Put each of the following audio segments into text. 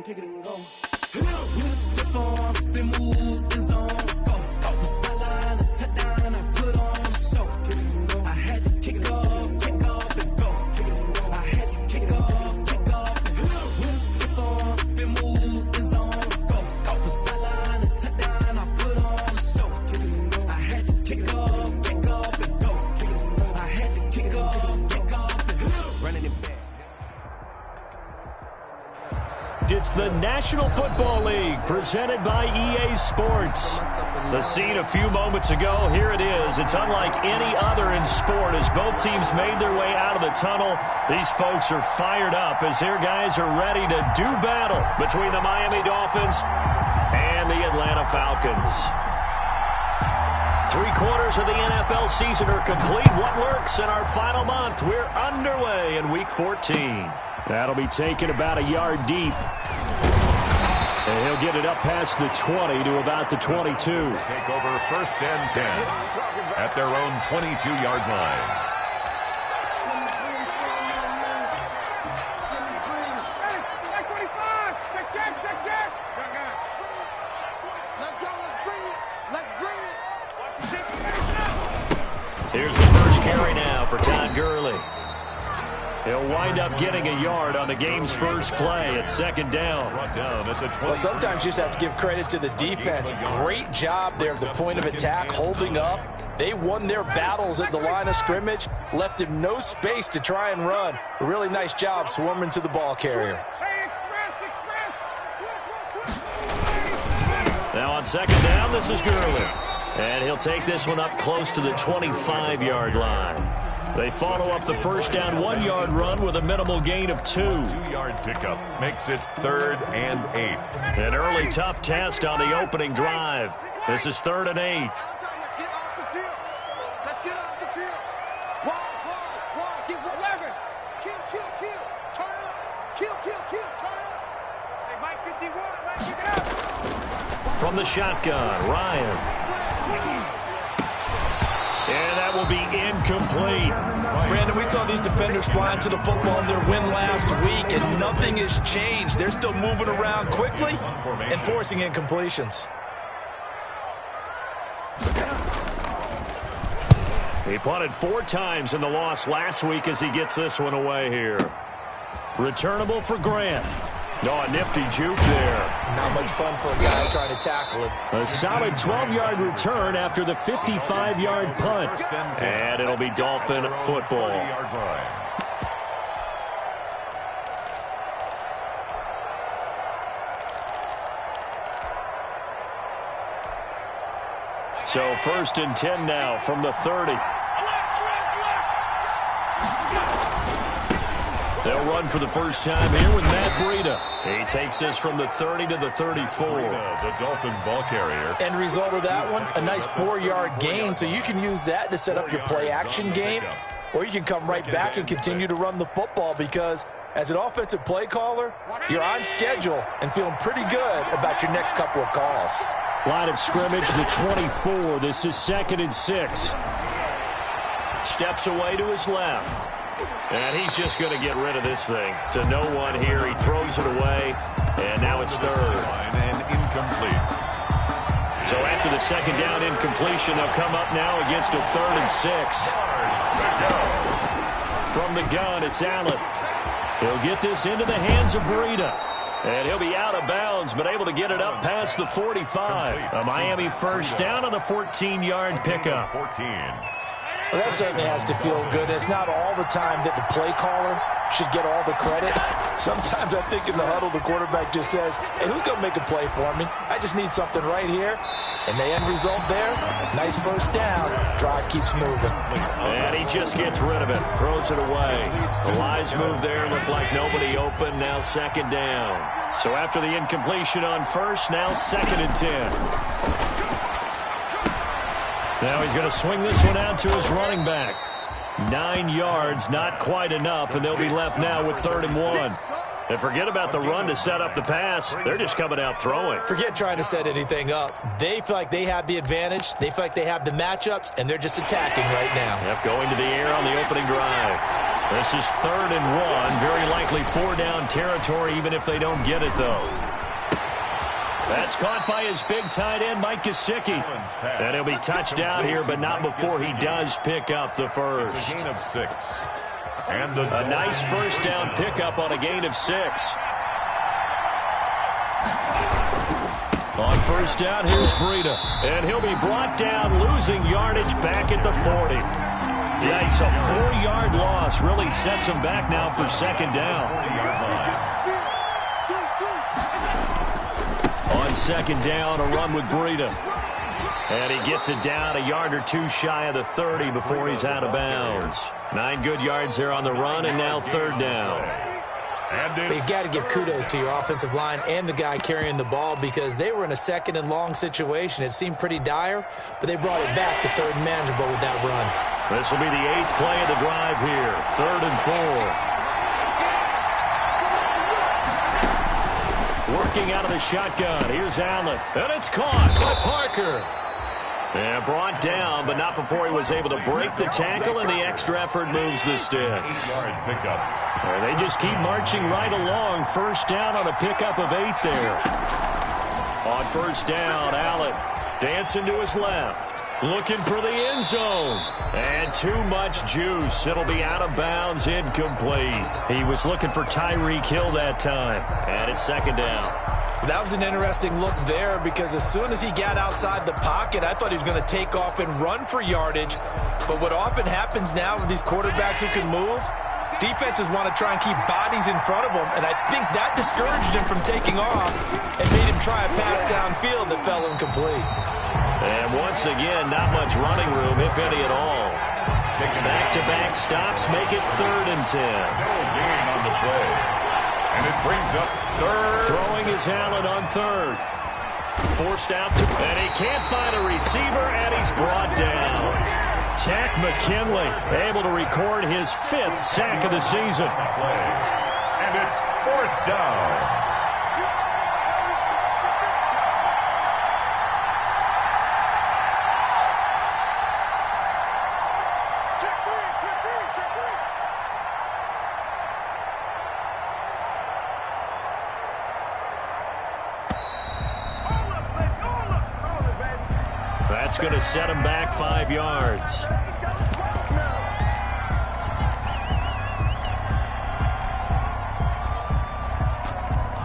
kick it and go. With a stiff arm, spin move, is on scope. From sideline to touchdown, I put on a show. I had to kick off and go. I had to kick off and go. With a stiff arm, spin move, is on scope. From sideline to touchdown, I put on a show. I had to kick off and go. I had to kick off and go. Running it back. It's the National Football League presented by EA Sports. The scene a few moments ago, here it is. It's unlike any other in sport as both teams made their way out of the tunnel. These folks are fired up as their guys are ready to do battle between the Miami Dolphins and the Atlanta Falcons. 3/4 of the NFL season are complete. What lurks in our final month? We're underway in Week 14. That'll be taken about a yard deep. And he'll get it up past the 20 to about the 22. Take over 1st and 10 at their own 22-yard line. Here's the first carry now for Todd Gurley. He'll wind up getting a yard on the game's first play at 2nd down. Well, sometimes you just have to give credit to the defense. Great job there at the point of attack, holding up. They won their battles at the line of scrimmage, left him no space to try and run. A really nice job swarming to the ball carrier. Now on 2nd down, this is Gurley. And he'll take this one up close to the 25-yard line. They follow up the first down 1-yard run with a minimal gain of 2. 2-yard pickup makes it 3rd and 8. An early tough test on the opening drive. This is 3rd and 8. Let's get off the field. Let's get off the field. Wide. Get 11. Kill. Turn it up. Kill. Turn it up. Hey, Mike 51. Mike, kick it up. From the shotgun, Ryan. And that will be incomplete. Brandon, we saw these defenders flying to the football in their win last week, and nothing has changed. They're still moving around quickly and forcing incompletions. He punted 4 times in the loss last week as he gets this one away here. Returnable for Grant. Oh, a nifty juke there. Not much fun for a guy trying to tackle it. A solid 12-yard return after the 55-yard punt. And it'll be Dolphin football. So 1st and 10 now from the 30. They'll run for the first time here with Matt Breida. He takes this from the 30 to the 34. The Dolphin ball carrier. End result of that one, a nice 4-yard gain, so you can use that to set up your play-action game, or you can come right back and continue to run the football because as an offensive play caller, you're on schedule and feeling pretty good about your next couple of calls. Line of scrimmage, the 24. This is 2nd and 6. Steps away to his left. And he's just going to get rid of this thing. To no one here. He throws it away. And now it's 3rd. And incomplete. So after the 2nd down incompletion, they'll come up now against a 3rd and 6. From the gun, it's Allen. He'll get this into the hands of Breida. And he'll be out of bounds, but able to get it up past the 45. A Miami first down on the 14-yard pickup. 14. Well, that certainly has to feel good. It's not all the time that the play caller should get all the credit. Sometimes I think in the huddle, the quarterback just says, hey, who's going to make a play for me? I just need something right here. And the end result there, nice first down. Drive keeps moving. And he just gets rid of it. Throws it away. The Lions move there. Looked like nobody open. Now 2nd down. So after the incompletion on 1st, now 2nd and 10. Now he's going to swing this one out to his running back. 9 yards, not quite enough, and they'll be left now with 3rd and 1. And forget about the run to set up the pass. They're just coming out throwing. Forget trying to set anything up. They feel like they have the advantage. They feel like they have the matchups, and they're just attacking right now. Yep, going to the air on the opening drive. This is 3rd and 1. Very likely 4-down territory, even if they don't get it, though. That's caught by his big tight end, Mike Gesicki. And he'll be touched out here, but not before he does pick up the first. A gain of 6. And a nice first down pickup on a gain of 6. On first down, here's Breida. And he'll be brought down, losing yardage back at the 40. Yikes, a 4-yard loss really sets him back now for 2nd down. On 2nd down, a run with Breida. And he gets it down a yard or 2 shy of the 30 before he's out of bounds. 9 good yards there on the run, and now 3rd down. But you've got to give kudos to your offensive line and the guy carrying the ball, because they were in a 2nd and long situation. It seemed pretty dire, but they brought it back to 3rd and manageable with that run. This will be the 8th play of the drive here. 3rd and 4. Working out of the shotgun. Here's Allen. And it's caught by Parker. And brought down, but not before he was able to break the tackle, and the extra effort moves the sticks. And they just keep marching right along. First down on a pickup of 8 there. On first down, Allen dancing to his left. Looking for the end zone. And too much juice. It'll be out of bounds, incomplete. He was looking for Tyreek Hill that time. And it's 2nd down. That was an interesting look there, because as soon as he got outside the pocket, I thought he was going to take off and run for yardage. But what often happens now with these quarterbacks who can move, defenses want to try and keep bodies in front of them, and I think that discouraged him from taking off and made him try a pass downfield that fell incomplete. And once again, not much running room, if any at all. Back-to-back stops make it 3rd and 10. No gain on the play. And it brings up 3rd. Throwing is Allen on 3rd. Forced out to, and he can't find a receiver, and he's brought down. Tack McKinley able to record his 5th sack of the season. And it's 4th down. That's going to set him back 5 yards.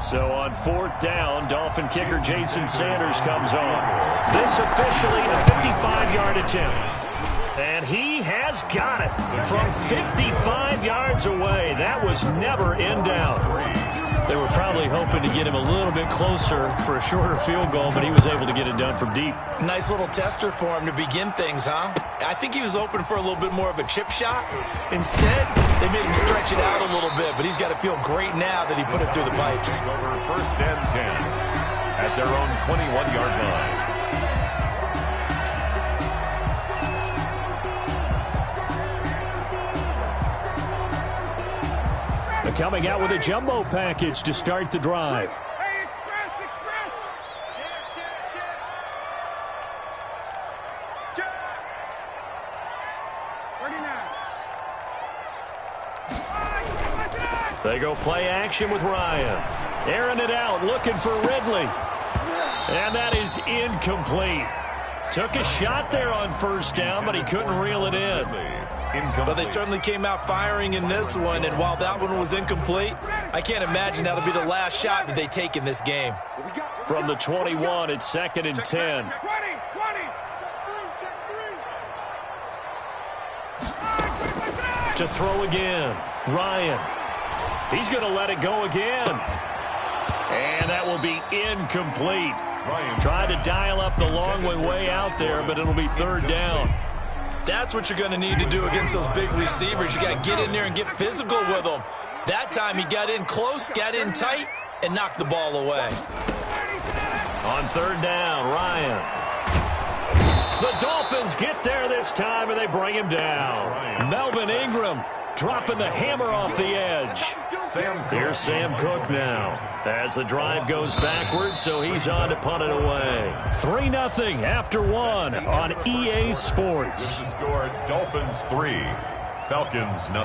So on 4th down, Dolphin kicker Jason Sanders comes on. This officially a 55-yard attempt. And he has got it from 55 yards away. That was never in doubt. They were probably hoping to get him a little bit closer for a shorter field goal, but he was able to get it done from deep. Nice little tester for him to begin things, huh? I think he was open for a little bit more of a chip shot. Instead, they made him stretch it out a little bit, but he's got to feel great now that he put it through the pipes. Over 1st and 10 at their own 21-yard line. Coming out with a jumbo package to start the drive. Hey, express! Check! 39. They go play action with Ryan. Airing it out, looking for Ridley. And that is incomplete. Took a shot there on 1st down, but he couldn't reel it in. But they certainly came out firing in this one, and while that one was incomplete, I can't imagine that'll be the last shot that they take in this game. From the 21, it's 2nd and 10. 20. To throw again, Ryan. He's going to let it go again. And that will be incomplete. Tried to dial up the long way out there, but it'll be 3rd down. That's what you're going to need to do against those big receivers. You got to get in there and get physical with them. That time he got in close, got in tight, and knocked the ball away. On 3rd down, Ryan. The Dolphins get there this time, and they bring him down. Melvin Ingram dropping the hammer off the edge. Here's Sam Cook now as the drive goes backwards, so he's on to punt it away. 3-0 after 1 on EA Sports. The score, Dolphins 3, Falcons 0.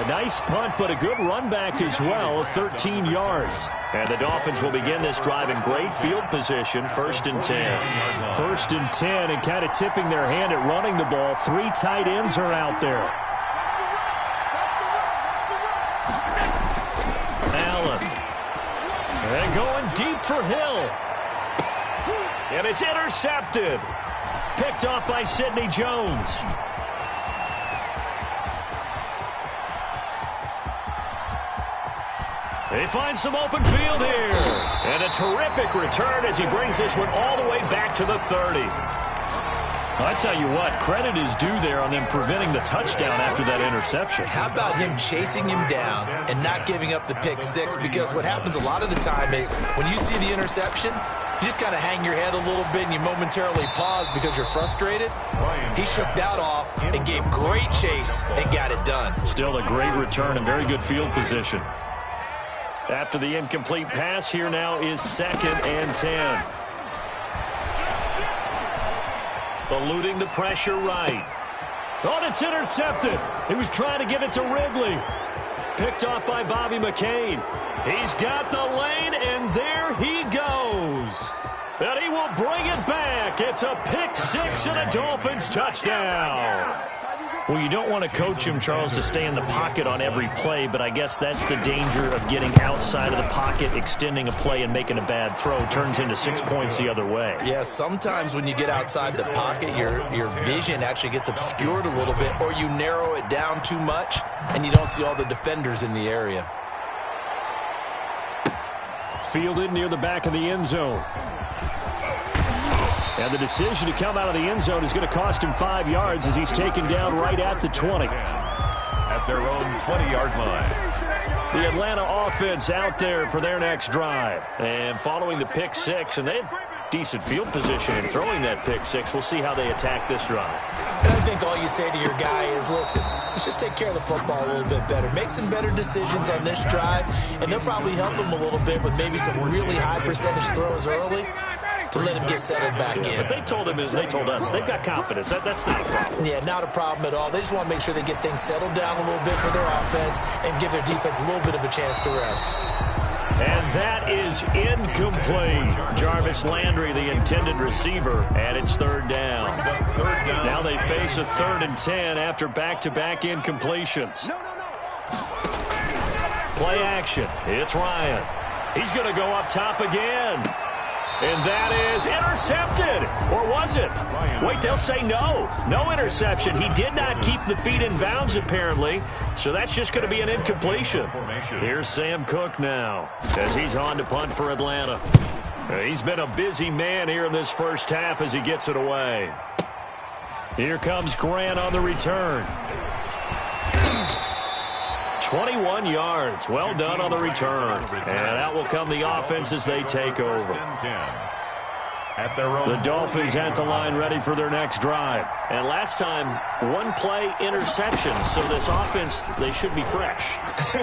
A nice punt, but a good run back as well, 13 yards. And the Dolphins will begin this drive in great field position, 1st and 10. 1st and 10, and kind of tipping their hand at running the ball. 3 tight ends are out there. Allen. And going deep for Hill. And it's intercepted. Picked off by Sidney Jones. They find some open field here. And a terrific return as he brings this one all the way back to the 30. I tell you what, credit is due there on them preventing the touchdown after that interception. How about him chasing him down and not giving up the pick six? Because what happens a lot of the time is when you see the interception, you just kind of hang your head a little bit and you momentarily pause because you're frustrated. He shook that off and gave great chase and got it done. Still a great return and very good field position. After the incomplete pass, here now is 2nd and 10. Eluding the pressure right. Oh, it's intercepted. He was trying to get it to Ridley. Picked off by Bobby McCain. He's got the lane, and there he goes. And he will bring it back. It's a pick six and a Dolphins touchdown. Well, you don't want to coach him, Charles, to stay in the pocket on every play, but I guess that's the danger of getting outside of the pocket, extending a play, and making a bad throw. Turns into 6 points the other way. Yeah, sometimes when you get outside the pocket, your vision actually gets obscured a little bit, or you narrow it down too much, and you don't see all the defenders in the area. Fielded near the back of the end zone. And the decision to come out of the end zone is going to cost him 5 yards as he's taken down right at the 20. At their own 20-yard line. The Atlanta offense out there for their next drive. And following the pick six, and they had decent field position in throwing that pick six. We'll see how they attack this drive. And I think all you say to your guy is, listen, let's just take care of the football a little bit better. Make some better decisions on this drive, and they'll probably help him a little bit with maybe some really high percentage throws early to let him get settled back in. But they told him, as they told us, they've got confidence. That's not a problem. Yeah, not a problem at all. They just want to make sure they get things settled down a little bit for their offense and give their defense a little bit of a chance to rest. And that is incomplete. Jarvis Landry, the intended receiver, and it's 3rd down. Now they face a 3rd and 10 after back-to-back incompletions. Play action. It's Ryan. He's going to go up top again. And that is intercepted. Or was it? Wait, they'll say no. No interception. He did not keep the feet in bounds, apparently. So that's just going to be an incompletion. Here's Sam Cook now as he's on to punt for Atlanta. He's been a busy man here in this first half as he gets it away. Here comes Grant on the return. 21 yards. Well done on the return. And out will come the offense as they take over. The Dolphins at the line ready for their next drive. And last time, 1-play interception. So this offense, they should be fresh.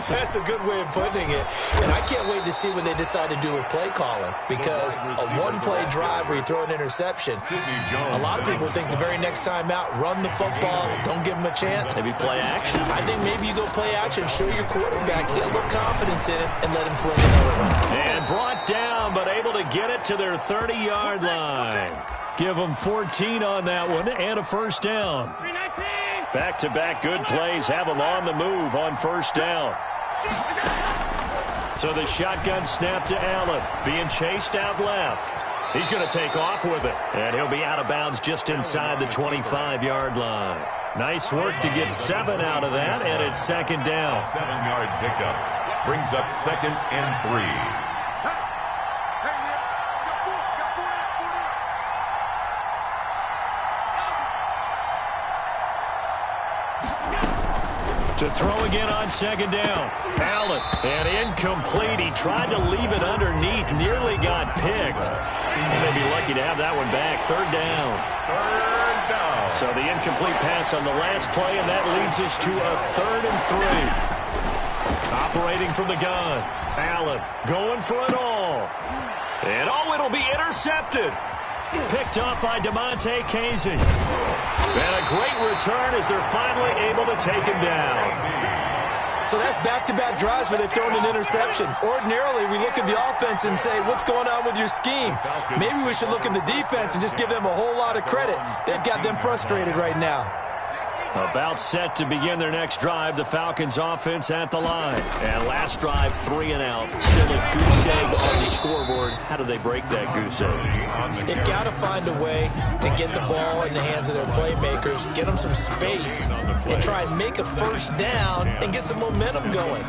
That's a good way of putting it. And I can't wait to see what they decide to do with play calling. Because a 1-play drive where you throw an interception, a lot of people think the very next time out, run the football, don't give them a chance. Maybe play action. I think maybe you go play action, show your quarterback, get a little confidence in it, and let him fling another one. And brought down, but able to get it to their 30-yard line. Give them 14 on that one and a 1st down. Back-to-back good plays have them on the move on 1st down. So the shotgun snap to Allen, being chased out left. He's going to take off with it, and he'll be out of bounds just inside the 25-yard line. Nice work to get 7 out of that, and it's 2nd down. 7-yard pickup brings up 2nd and 3. To throw again on 2nd down. Allen, and incomplete. He tried to leave it underneath, nearly got picked. He may be lucky to have that one back. 3rd down. 3rd down. So the incomplete pass on the last play, and that leads us to a 3rd and 3. Operating from the gun. Allen going for it all. And it'll be intercepted. Picked up by DeMonte Casey. And a great return as they're finally able to take him down. So that's back-to-back drives where they're throwing an interception. Ordinarily, we look at the offense and say, what's going on with your scheme? Maybe we should look at the defense and just give them a whole lot of credit. They've got them frustrated right now. About set to begin their next drive, the Falcons offense at the line. And last drive, 3 and out. Still a goose egg on the scoreboard. How do they break that goose egg? They've got to find a way to get the ball in the hands of their playmakers, get them some space, and try and make a first down and get some momentum going.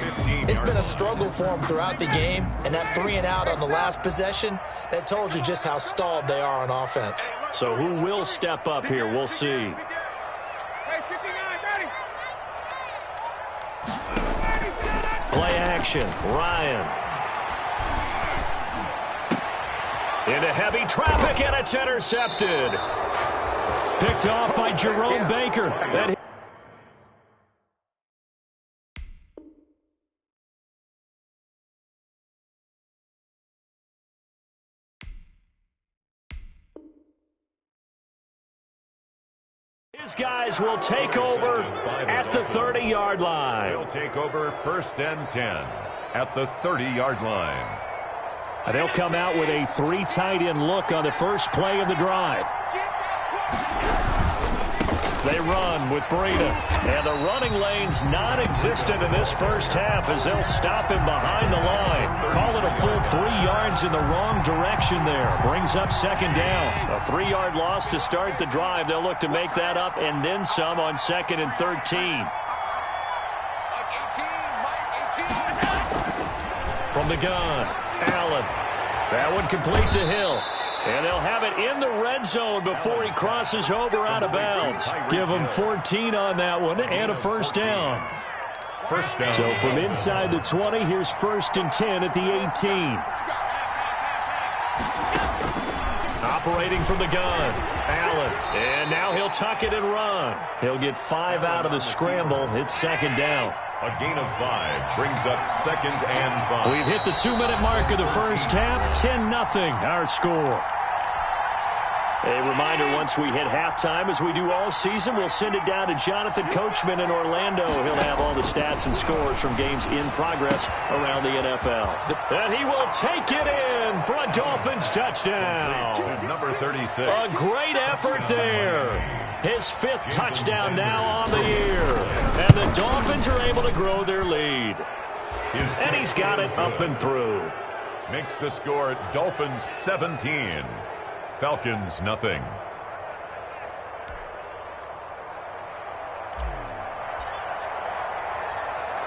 It's been a struggle for them throughout the game, and that 3 and out on the last possession, that told you just how stalled they are on offense. So who will step up here? We'll see. Play action. Ryan. Into heavy traffic, and it's intercepted. Picked off by Jerome Baker. His guys will take over at the 30-yard line. They'll take over 1st and 10 at the 30-yard line. They'll come out with a 3 tight end look on the first play of the drive. They run with Breida. And the running lane's non-existent in this first half as they'll stop him behind the line. Call it a full 3 yards in the wrong direction there. Brings up 2nd down. A 3-yard loss to start the drive. They'll look to make that up and then some on 2nd and 13. From the gun, Allen. That one complete to Hill. And they'll have it in the red zone before he crosses over out of bounds. Give him 14 on that one and a first down. First down. So from inside the 20, here's 1st and 10 at the 18. Operating from the gun, Allen. And now he'll tuck it and run. He'll get 5 out of the scramble. It's 2nd down. A gain of 5 brings up 2nd and 5. We've hit the 2-minute mark of the first half. 10-0 our score. A reminder, once we hit halftime, as we do all season, we'll send it down to Jonathan Coachman in Orlando. He'll have all the stats and scores from games in progress around the NFL. And he will take it in for a Dolphins touchdown. Number 36. A great effort there. His 5th touchdown now on the year. And the Dolphins are able to grow their lead. And he's got it up and through. Makes the score Dolphins 17. Falcons nothing.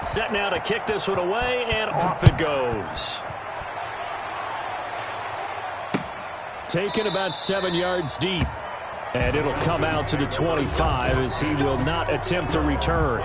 Set now to kick this one away, and off it goes. Taken about 7 yards deep. And it'll come out to the 25 as he will not attempt a return.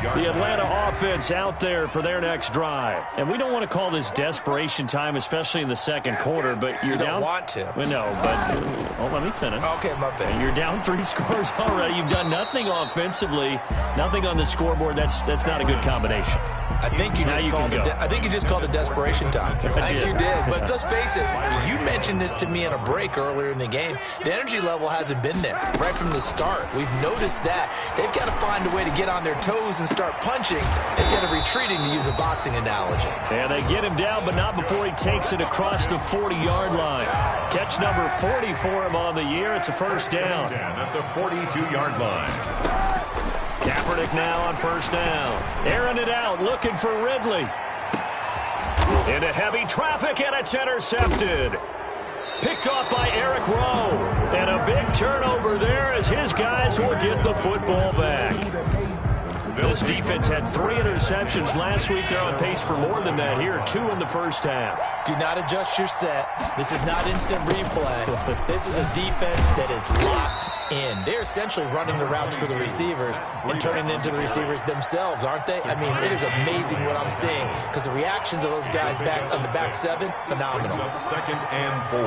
The Atlanta offense out there for their next drive. And we don't want to call this desperation time, especially in the 2nd quarter, but you're down. You don't want to. Well, no, but let me finish. Okay, my bad. And you're down 3 scores already. You've done nothing offensively, nothing on the scoreboard. That's not a good combination. I think you just called it desperation time. I think you did. But let's face it, you mentioned this to me in a break earlier in the game. The energy level hasn't been there right from the start. We've noticed that. They've got to find a way to get on their toes and start punching instead of retreating, to use a boxing analogy. And they get him down, but not before he takes it across the 40-yard line. Catch number 40 for him on the year. It's a first down. At the 42-yard line. Kaepernick now on first down. Airing it out, looking for Ridley. Into heavy traffic, and it's intercepted. Picked off by Eric Rowe. And a big turnover there as his guys will get the football back. This defense had 3 interceptions last week. They're on pace for more than that here. 2 in the first half. Do not adjust your set. This is not instant replay. This is a defense that is locked in. They're essentially running the routes for the receivers and turning into the receivers themselves, aren't they? I mean, it is amazing what I'm seeing because the reactions of those guys back on the back 7, phenomenal. 2nd and 4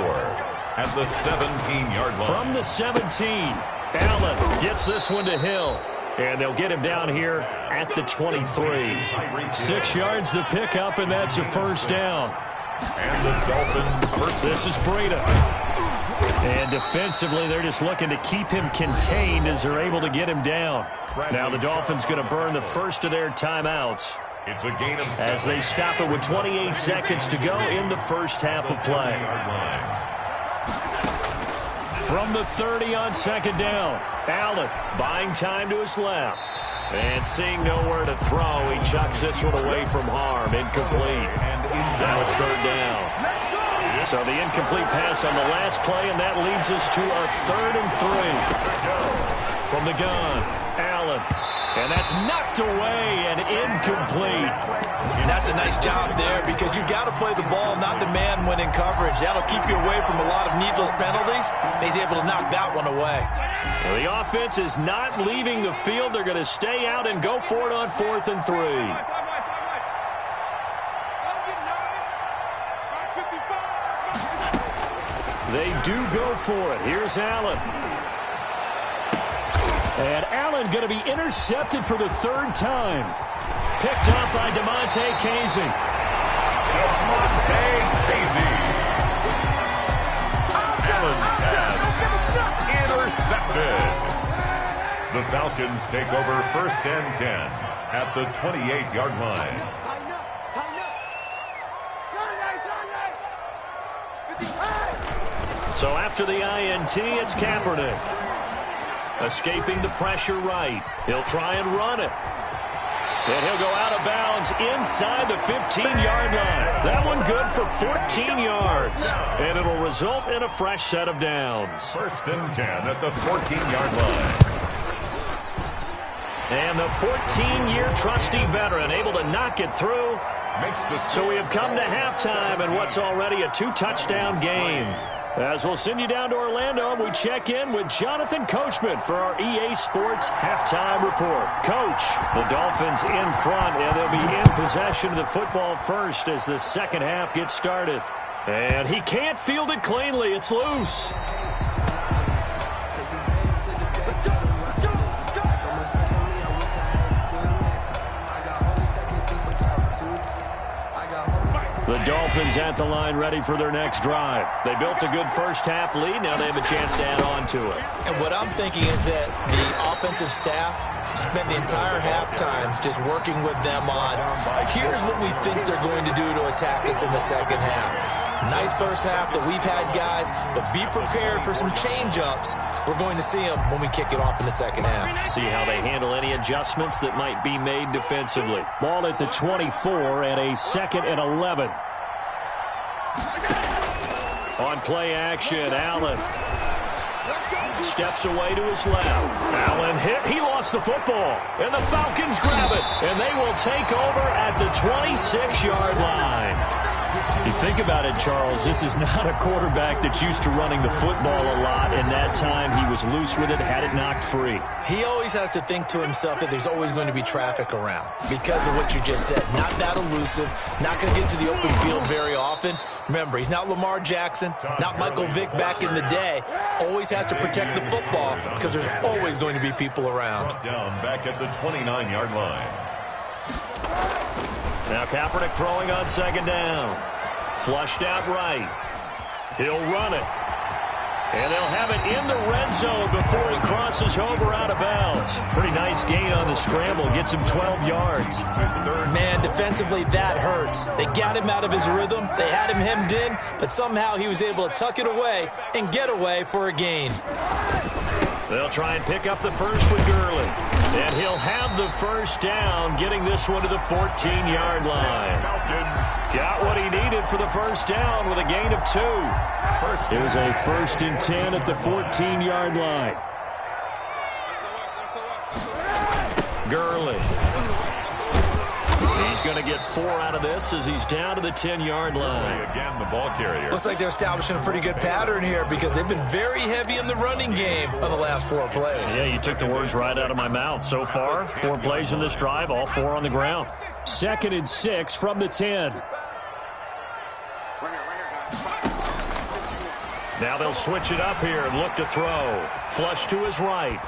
at the 17-yard line. From the 17, Allen gets this one to Hill. And they'll get him down here at the 23. 6 yards the pickup, and that's a first down. And the Dolphins. This is Breida. And defensively, they're just looking to keep him contained as they're able to get him down. Now the Dolphins going to burn the first of their timeouts. It's a gain of 7. As they stop it with 28 seconds to go in the first half of play. From the 30 on second down, Allen buying time to his left. And seeing nowhere to throw, he chucks this one away from harm. Incomplete. Now it's third down. So the incomplete pass on the last play, and that leads us to our 3rd and 3. From the gun, Allen. And that's knocked away and incomplete. And that's a nice job there because you got to play the ball, not the man when in coverage. That'll keep you away from a lot of needless penalties. And he's able to knock that one away. Well, the offense is not leaving the field. They're going to stay out and go for it on 4th and 3. They do go for it. Here's Allen. And Allen going to be intercepted for the 3rd time. Picked up by DeMonte Casey. DeMonte Casey. Allen's pass intercepted. The Falcons take over 1st and 10 at the 28-yard line. So after the INT, it's Kaepernick. Escaping the pressure right. He'll try and run it. And he'll go out of bounds inside the 15-yard line. That one good for 14 yards. And it'll result in a fresh set of downs. 1st and 10 at the 14-yard line. And the 14-year trusty veteran able to knock it through. So we have come to halftime in what's already a 2-touchdown game. As we'll send you down to Orlando, we check in with Jonathan Coachman for our EA Sports Halftime Report. Coach, the Dolphins in front, and they'll be in possession of the football first as the second half gets started. And he can't field it cleanly. It's loose. The Dolphins at the line ready for their next drive. They built a good first half lead. Now they have a chance to add on to it. And what I'm thinking is that the offensive staff spent the entire halftime just working with them on, here's what we think they're going to do to attack us in the second half. Nice first half that we've had, guys, but be prepared for some change-ups. We're going to see them when we kick it off in the second half. See how they handle any adjustments that might be made defensively. Ball at the 24 and a 2nd and 11. On play action, Allen steps away to his left. Allen hit. He lost the football. And the Falcons grab it. And they will take over at the 26-yard line. You think about it, Charles, this is not a quarterback that's used to running the football a lot. In that time, he was loose with it, had it knocked free. He always has to think to himself that there's always going to be traffic around because of what you just said. Not that elusive, not going to get to the open field very often. Remember, he's not Lamar Jackson, not Michael Vick back in the day. Always has to protect the football because there's always going to be people around. Down back at the 29-yard line. Now Kaepernick throwing on second down. Flushed out right. He'll run it. And they'll have it in the red zone before he crosses over out of bounds. Pretty nice gain on the scramble. Gets him 12 yards. Man, defensively, that hurts. They got him out of his rhythm. They had him hemmed in, but somehow he was able to tuck it away and get away for a gain. They'll try and pick up the first with Gurley. And he'll have the first down, getting this one to the 14-yard line. Got what he needed for the first down with a gain of 2. It was a 1st and 10 at the 14-yard line. Gurley. He's going to get 4 out of this as he's down to the 10-yard line. Again, the ball carrier. Looks like they're establishing a pretty good pattern here because they've been very heavy in the running game on the last 4 plays. Yeah, you took the words right out of my mouth. So far, 4 plays in this drive, all 4 on the ground. 2nd and 6 from the 10. Now they'll switch it up here and look to throw. Flush to his right.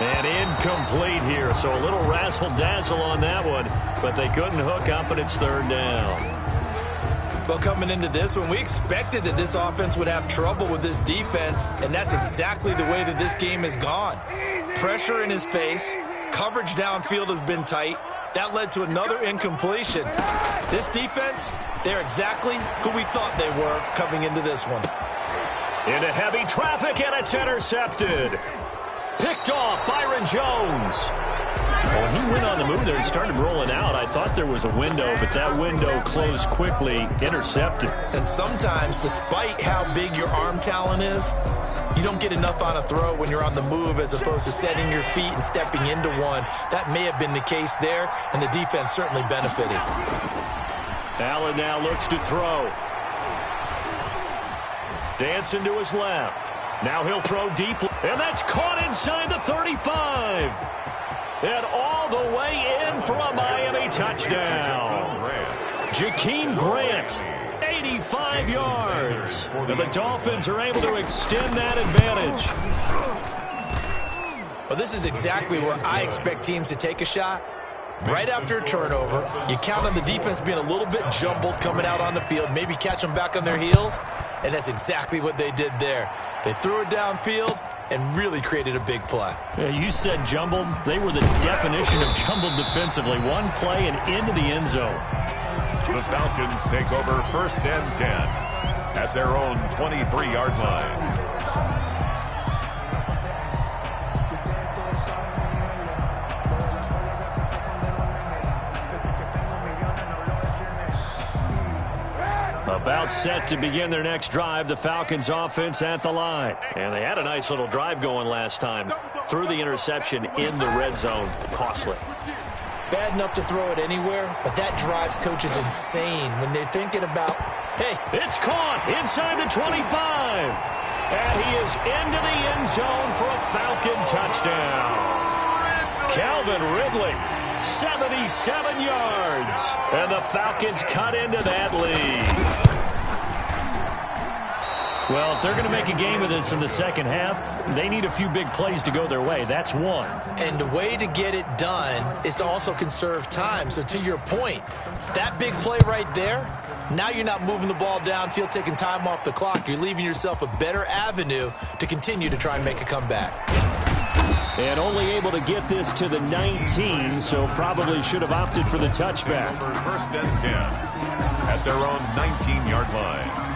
And incomplete here, so a little razzle-dazzle on that one, but they couldn't hook up, and it's 3rd down. Well, coming into this one, we expected that this offense would have trouble with this defense, and that's exactly the way that this game has gone. Pressure in his face, Coverage downfield has been tight. That led to another incompletion. This defense, they're exactly who we thought they were coming into this one. Into heavy traffic, and it's intercepted. Picked off, Byron Jones. Well, he went on the move there and started rolling out. I thought there was a window, but that window closed quickly, intercepted. And sometimes, despite how big your arm talent is, you don't get enough on a throw when you're on the move as opposed to setting your feet and stepping into one. That may have been the case there, and the defense certainly benefited. Allen now looks to throw. Dancing to his left. Now he'll throw deep, and that's caught inside the 35. And all the way in for a Miami touchdown. Jakeem Grant, 85 yards. And the Dolphins are able to extend that advantage. Well, this is exactly where I expect teams to take a shot. Right after a turnover, you count on the defense being a little bit jumbled coming out on the field, maybe catch them back on their heels, and that's exactly what they did there. They threw it downfield and really created a big play. Yeah, you said jumbled. They were the definition of jumbled defensively. One play and into the end zone. The Falcons take over 1st and 10 at their own 23-yard line. About set to begin their next drive, the Falcons offense at the line. And they had a nice little drive going last time. Threw the interception in the red zone. Costly. Bad enough to throw it anywhere, but that drives coaches insane when they're thinking about, hey. It's caught inside the 25. And he is into the end zone for a Falcon touchdown. Calvin Ridley, 77 yards. And the Falcons cut into that lead. Well, if they're going to make a game of this in the second half, they need a few big plays to go their way. That's one. And the way to get it done is to also conserve time. So to your point, that big play right there, now you're not moving the ball downfield, taking time off the clock. You're leaving yourself a better avenue to continue to try and make a comeback. And only able to get this to the 19, so probably should have opted for the touchback. 1st and 10 at their own 19-yard line.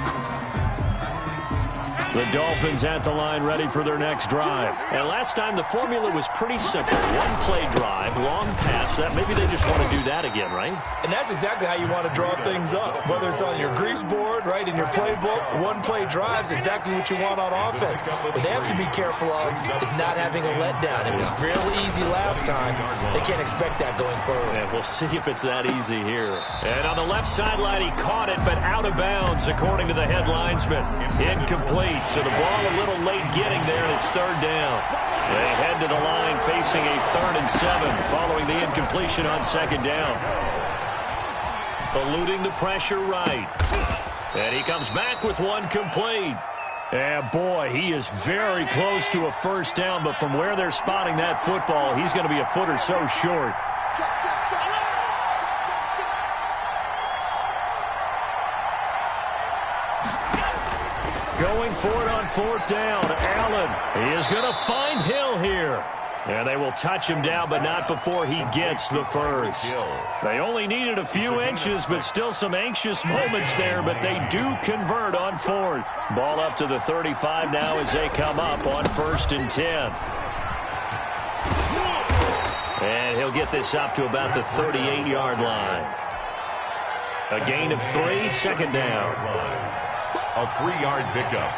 The Dolphins at the line ready for their next drive. And last time the formula was pretty simple. One play drive, long pass. That maybe they just want to do that again, right? And that's exactly how you want to draw things up. Whether it's on your grease board, right, in your playbook, one play drive is exactly what you want on offense. What they have to be careful of is not having a letdown. It was real easy last time. They can't expect that going forward. And we'll see if it's that easy here. And on the left sideline, he caught it, but out of bounds, according to the head linesman. Incomplete. So the ball a little late getting there, and it's 3rd down. They head to the line facing a 3rd and 7 following the incompletion on 2nd down. Eluding the pressure right. And he comes back with one complete. And boy, he is very close to a 1st down, but from where they're spotting that football, he's going to be a foot or so short. Going for it on 4th down. Allen, he is going to find Hill here. And they will touch him down, but not before he gets the first. They only needed a few inches, but still some anxious moments there, but they do convert on 4th. Ball up to the 35 now as they come up on 1st and 10. And he'll get this up to about the 38-yard line. A gain of 3, 2nd down. A 3-yard pickup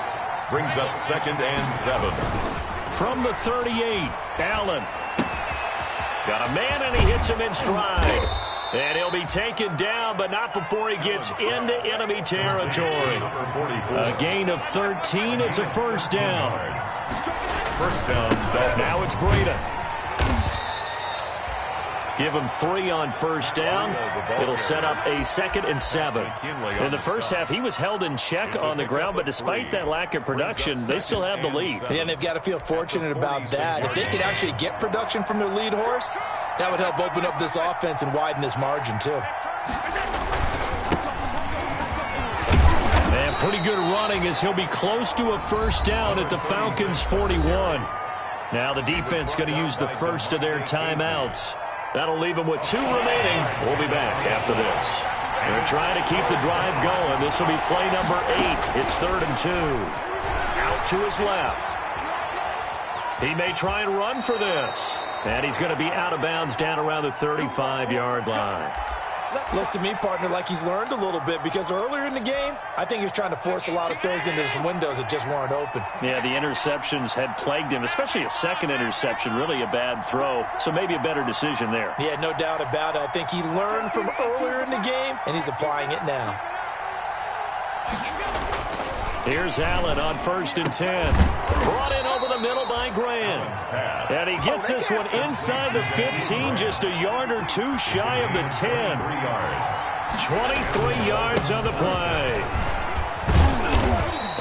brings up 2nd and 7. From the 38, Allen. Got a man, and he hits him in stride. And he'll be taken down, but not before he gets into enemy territory. A gain of 13. It's a 1st down. 1st down. Now it's Breida. Give him 3 on 1st down. It'll set up a 2nd and 7. In the first half, he was held in check on the ground, but despite that lack of production, they still have the lead. And they've got to feel fortunate about that. If they could actually get production from their lead horse, that would help open up this offense and widen this margin, too. And pretty good running as he'll be close to a 1st down at the Falcons' 41. Now the defense going to use the first of their timeouts. That'll leave them with 2 remaining. We'll be back after this. They're trying to keep the drive going. This will be play number 8. It's 3rd and 2. Out to his left. He may try and run for this. And he's going to be out of bounds down around the 35-yard line. Looks to me, partner, like he's learned a little bit because earlier in the game, I think he was trying to force a lot of throws into some windows that just weren't open. Yeah, the interceptions had plagued him, especially a second interception, really a bad throw. So maybe a better decision there. Yeah, no doubt about it. I think he learned from earlier in the game, and he's applying it now. Here's Allen on 1st and 10. Brought in over the middle by Graham. And he gets this one inside the 15, just a yard or 2 shy of the 10. 23 yards on the play.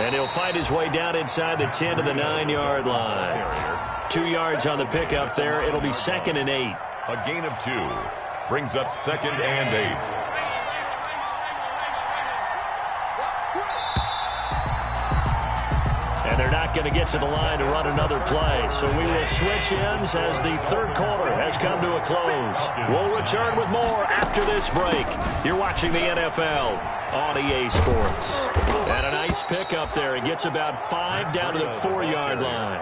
And he'll find his way down inside the 10 to the 9-yard line. 2 yards on the pickup there. It'll be 2nd and 8. A gain of 2 brings up 2nd and 8. And they're not going to get to the line to run another play. So we will switch ends as the 3rd quarter has come to a close. We'll return with more after this break. You're watching the NFL on EA Sports. And a nice pickup there. He gets about 5 down to the 4-yard line.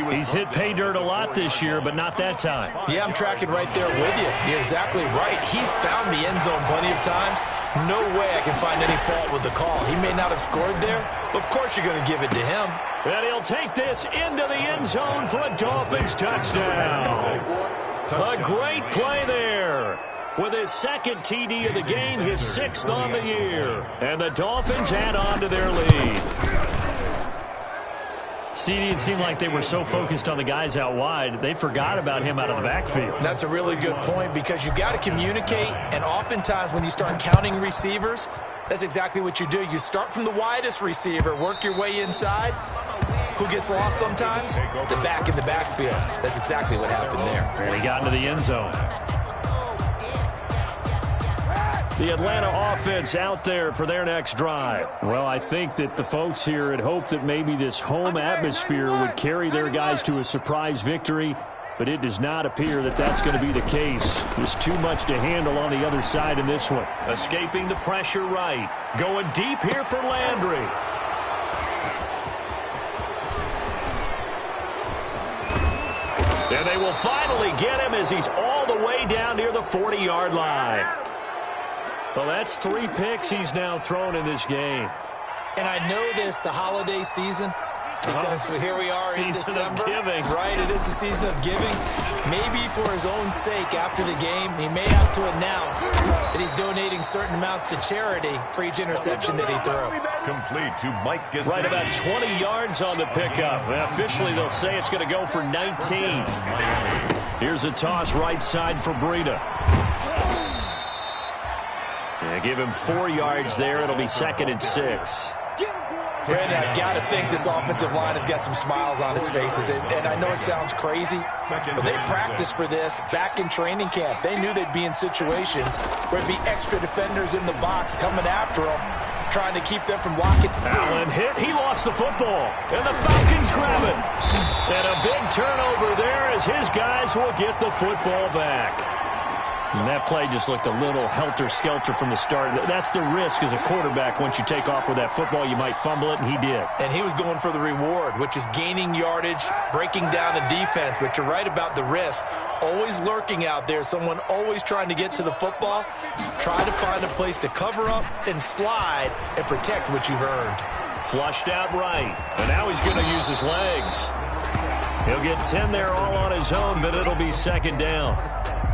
He's hit pay dirt a lot this year, but not that time. Yeah, I'm tracking right there with you. You're exactly right. He's found the end zone plenty of times. No way I can find any fault with the call. He may not have scored there, but of course you're going to give it to him. And he'll take this into the end zone for a Dolphins touchdown. A great play there. With his 2nd TD of the game, his 6th on the year. And the Dolphins add on to their lead. CD, it seemed like they were so focused on the guys out wide, they forgot about him out of the backfield. That's a really good point because you got to communicate, and oftentimes when you start counting receivers, that's exactly what you do. You start from the widest receiver, work your way inside. Who gets lost sometimes? The back in the backfield. That's exactly what happened there. And he got into the end zone. The Atlanta offense out there for their next drive. Well, I think that the folks here had hoped that maybe this home atmosphere would carry their guys to a surprise victory, but it does not appear that that's going to be the case. There's too much to handle on the other side in this one. Escaping the pressure right. Going deep here for Landry. And they will finally get him as he's all the way down near the 40-yard line. Well, that's 3 picks he's now thrown in this game. And I know this, the holiday season, because here we are in December. Season of giving. Right, it is the season of giving. Maybe for his own sake after the game, he may have to announce that he's donating certain amounts to charity for each interception that he threw. Complete to Mike Gesicki. Right about 20 yards on the pickup. And officially, they'll say it's going to go for 19. Here's a toss right side for Breida. Yeah, give him 4 yards there. It'll be 2nd and 6. Brandon, I've got to think this offensive line has got some smiles on its faces. And I know it sounds crazy, but they practiced for this back in training camp. They knew they'd be in situations where it'd be extra defenders in the box coming after them, trying to keep them from blocking. Allen hit. He lost the football. And the Falcons grab it. And a big turnover there as his guys will get the football back. And that play just looked a little helter-skelter from the start. That's the risk as a quarterback. Once you take off with that football, you might fumble it, and he did. And he was going for the reward, which is gaining yardage, breaking down the defense. But you're right about the risk. Always lurking out there, someone always trying to get to the football. Try to find a place to cover up and slide and protect what you've earned. Flushed out right. And now he's going to use his legs. He'll get 10 there all on his own, but it'll be 2nd down.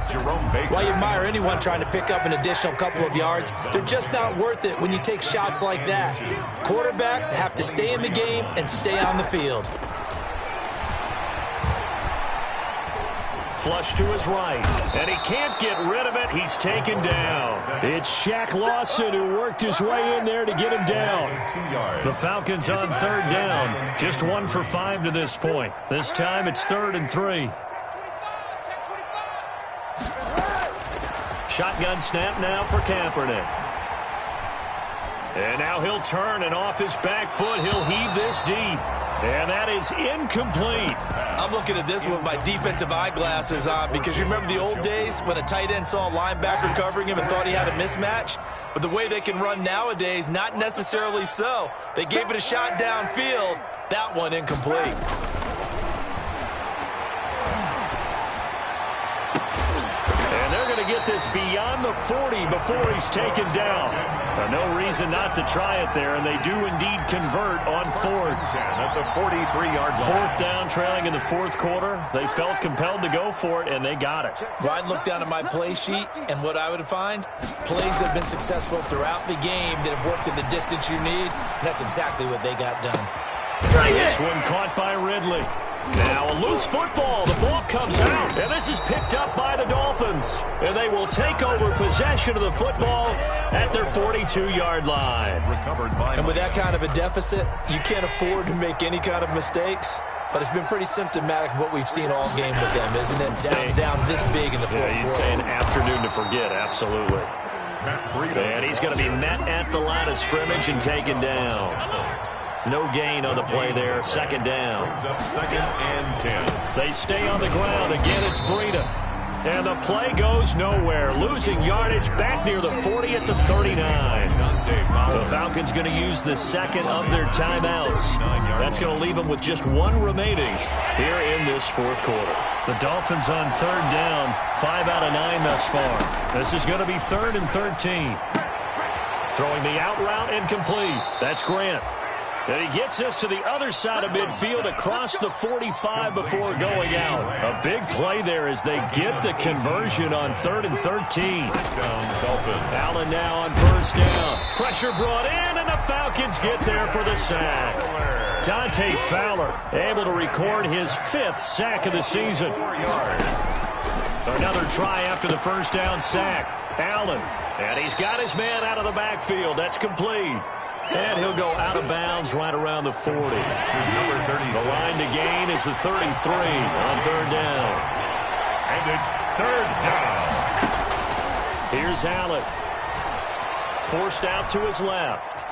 While you admire anyone trying to pick up an additional couple of yards, they're just not worth it when you take shots like that. Quarterbacks have to stay in the game and stay on the field. Flush to his right, and he can't get rid of it. He's taken down. It's Shaq Lawson who worked his way in there to get him down. The Falcons on 3rd down. Just 1 for 5 to this point. This time it's 3rd and 3. Shotgun snap now for Kaepernick. And now he'll turn, and off his back foot, he'll heave this deep. And that is incomplete. I'm looking at this with my defensive eyeglasses on because you remember the old days when a tight end saw a linebacker covering him and thought he had a mismatch? But the way they can run nowadays, not necessarily so. They gave it a shot downfield. That one incomplete. And they're going to get this beyond the 40 before he's taken down. So no reason not to try it there, and they do indeed convert on fourth. At the 43-yard line. Fourth down, trailing in the fourth quarter. They felt compelled to go for it, and they got it. Well, I'd look down at my play sheet, and what I would find, plays that have been successful throughout the game that have worked in the distance you need, and that's exactly what they got done. This one caught by Ridley. Now a loose football. The ball comes out, and this is picked up by the Dolphins. And they will take over possession of the football at their 42-yard line. And with that kind of a deficit, you can't afford to make any kind of mistakes. But it's been pretty symptomatic of what we've seen all game with them, isn't it? Down this big in the fourth quarter. You'd say an afternoon to forget, absolutely. And he's going to be met at the line of scrimmage and taken down. No gain on the play there. Second down. Second and 10. They stay on the ground. Again, it's Breida. And the play goes nowhere. Losing yardage back near the 40 at the 39. The Falcons going to use the second of their timeouts. That's going to leave them with just one remaining here in this fourth quarter. The Dolphins on third down. 5 out of 9 thus far. This is going to be 3rd and 13. Throwing the out route incomplete. That's Grant. And he gets us to the other side of midfield across the 45 before going out. A big play there as they get the conversion on 3rd and 13. Allen now on first down. Pressure brought in, and the Falcons get there for the sack. Dante Fowler able to record his 5th sack of the season. Another try after the first down sack. Allen, and he's got his man out of the backfield. That's complete. And he'll go out of bounds right around the 40. The line to gain is the 33 on third down. And it's third down. Here's Allen. Forced out to his left.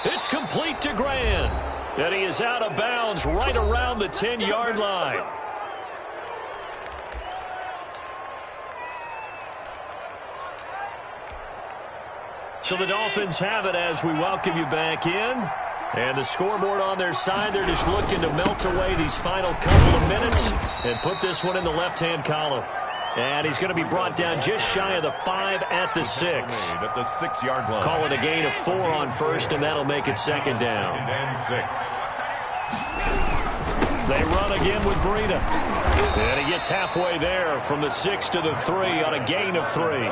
It's complete to Grant. And he is out of bounds right around the 10-yard line. So the Dolphins have it as we welcome you back in. And the scoreboard on their side, they're just looking to melt away these final couple of minutes and put this one in the left-hand column. And he's going to be brought down just shy of the 5 at the 6. At the 6-yard line. Call it a gain of 4 on first, and that'll make it second down. And 6. They run again with Breida. And he gets halfway there from the 6 to the 3 on a gain of 3.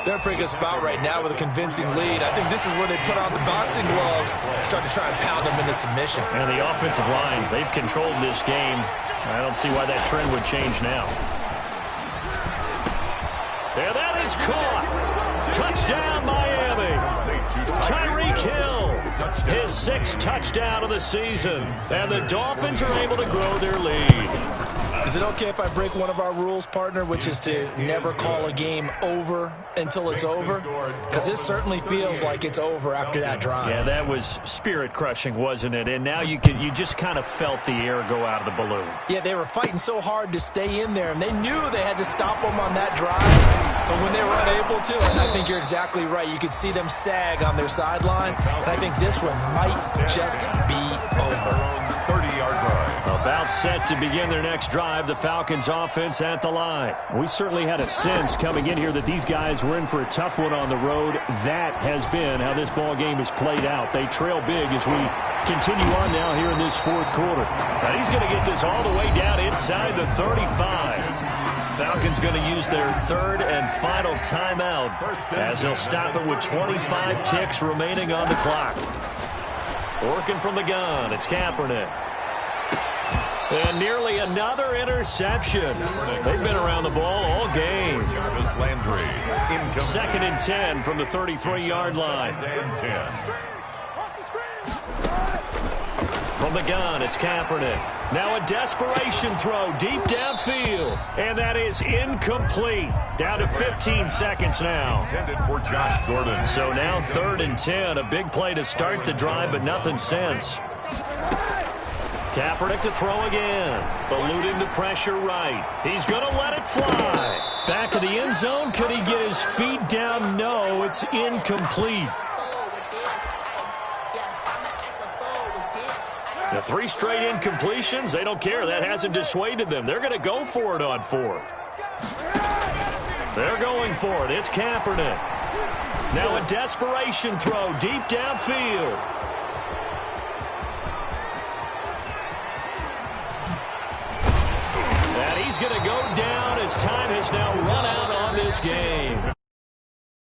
They're in a pretty good spot right now with a convincing lead. I think this is where they put on the boxing gloves and start to try and pound them into submission. And the offensive line, they've controlled this game. I don't see why that trend would change now. And that is caught. Touchdown, Miami. Tyreek Hill, his 6th touchdown of the season. And the Dolphins are able to grow their lead. Is it okay if I break one of our rules, partner, which is to never call a game over until it's over? Because this certainly feels like it's over after that drive. Yeah, that was spirit-crushing, wasn't it? And now you just kind of felt the air go out of the balloon. Yeah, they were fighting so hard to stay in there, and they knew they had to stop them on that drive. But when they were unable to, and I think you're exactly right, you could see them sag on their sideline. And I think this one might just be over. 30-yard line. About set to begin their next drive, the Falcons offense at the line. We certainly had a sense coming in here that these guys were in for a tough one on the road. That has been how this ball game has played out. They trail big as we continue on now here in this fourth quarter. Now he's going to get this all the way down inside the 35. Falcons going to use their 3rd and final timeout as they'll stop it with 25 ticks remaining on the clock. Working from the gun, it's Kaepernick. And nearly another interception. They've been around the ball all game. 2nd and 10 from the 33-yard line. From the gun, it's Kaepernick. Now a desperation throw deep downfield. And that is incomplete. Down to 15 seconds now. Intended for Josh Gordon. So now 3rd and 10. A big play to start the drive, but nothing since. Kaepernick to throw again. Eluding the pressure right. He's going to let it fly. Back of the end zone. Could he get his feet down? No, it's incomplete. The 3 straight incompletions, they don't care. That hasn't dissuaded them. They're going to go for it on 4th. They're going for it. It's Kaepernick. Now a desperation throw deep downfield. And he's going to go down as time has now run out on this game.